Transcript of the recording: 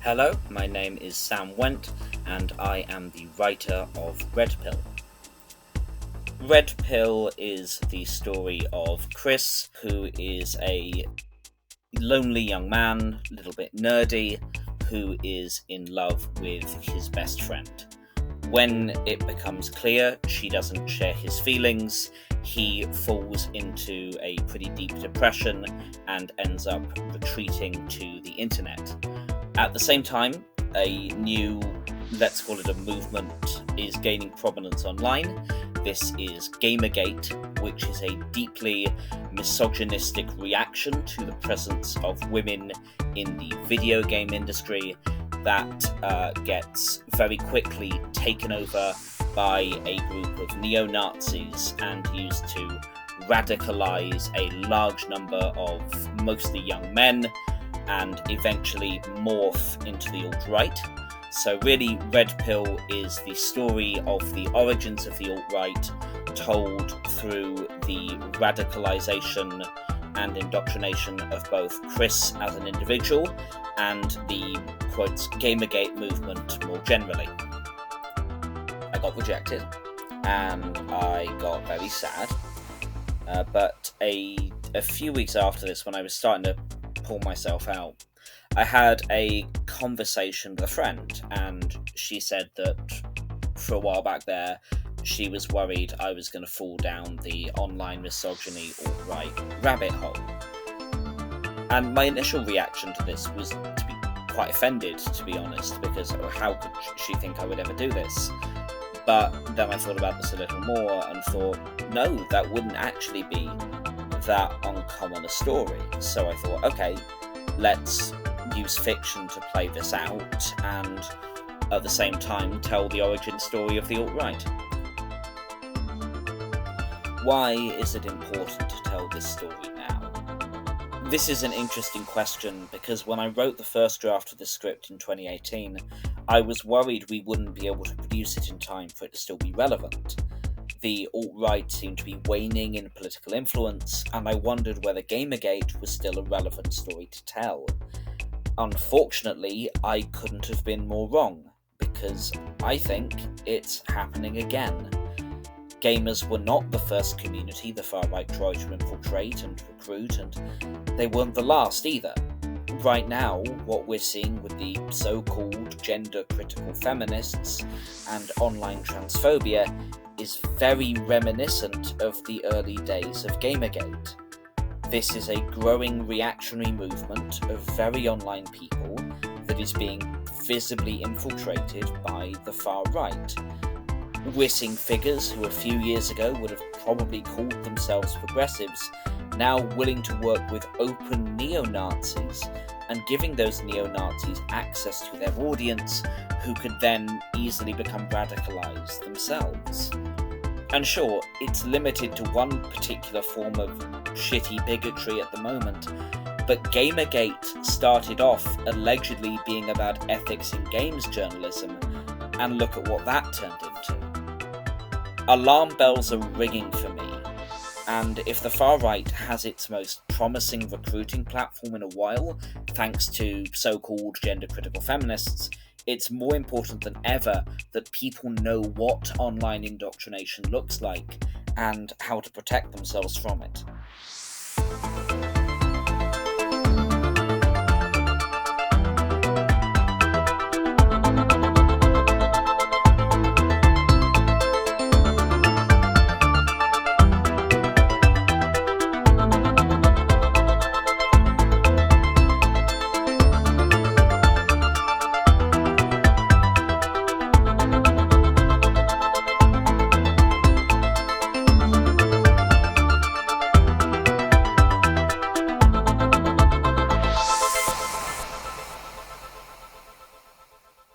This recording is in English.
Hello, my name is Sam Went, and I am the writer of Red Pill. Red Pill is the story of Chris, who is a lonely young man, a little bit nerdy, who is in love with his best friend. When it becomes clear she doesn't share his feelings, he falls into a pretty deep depression and ends up retreating to the internet. At the same time, a new, let's call it a movement, is gaining prominence online. This is Gamergate, which is a deeply misogynistic reaction to the presence of women in the video game industry that gets very quickly taken over by a group of neo-Nazis and used to radicalize a large number of mostly young men and eventually morph into the alt-right. So really, Red Pill is the story of the origins of the alt-right told through the radicalization and indoctrination of both Chris as an individual and the, quotes, Gamergate movement more generally. I got rejected and I got very sad, but a few weeks after this, when I was starting to pull myself out, I had a conversation with a friend, and she said that for a while back there, she was worried I was going to fall down the online misogyny alt-right rabbit hole. And my initial reaction to this was to be quite offended, to be honest, because how could she think I would ever do this? But then I thought about this a little more and thought, no, that wouldn't actually be that uncommon a story. So I thought, okay, let's use fiction to play this out and at the same time tell the origin story of the alt-right. Why is it important to tell this story now? This is an interesting question because when I wrote the first draft of the script in 2018, I was worried we wouldn't be able to produce it in time for it to still be relevant. The alt-right seemed to be waning in political influence, and I wondered whether Gamergate was still a relevant story to tell. Unfortunately, I couldn't have been more wrong, because I think it's happening again. Gamers were not the first community the far-right tried to infiltrate and recruit, and they weren't the last either. Right now, what we're seeing with the so-called gender-critical feminists and online transphobia is very reminiscent of the early days of Gamergate. This is a growing reactionary movement of very online people that is being visibly infiltrated by the far right. We're seeing figures who a few years ago would have probably called themselves progressives now willing to work with open neo-Nazis and giving those neo-Nazis access to their audience who could then easily become radicalized themselves. And sure, it's limited to one particular form of shitty bigotry at the moment, but Gamergate started off allegedly being about ethics in games journalism, and look at what that turned into. Alarm bells are ringing for me, and if the far right has its most promising recruiting platform in a while, thanks to so-called gender-critical feminists, it's more important than ever that people know what online indoctrination looks like and how to protect themselves from it.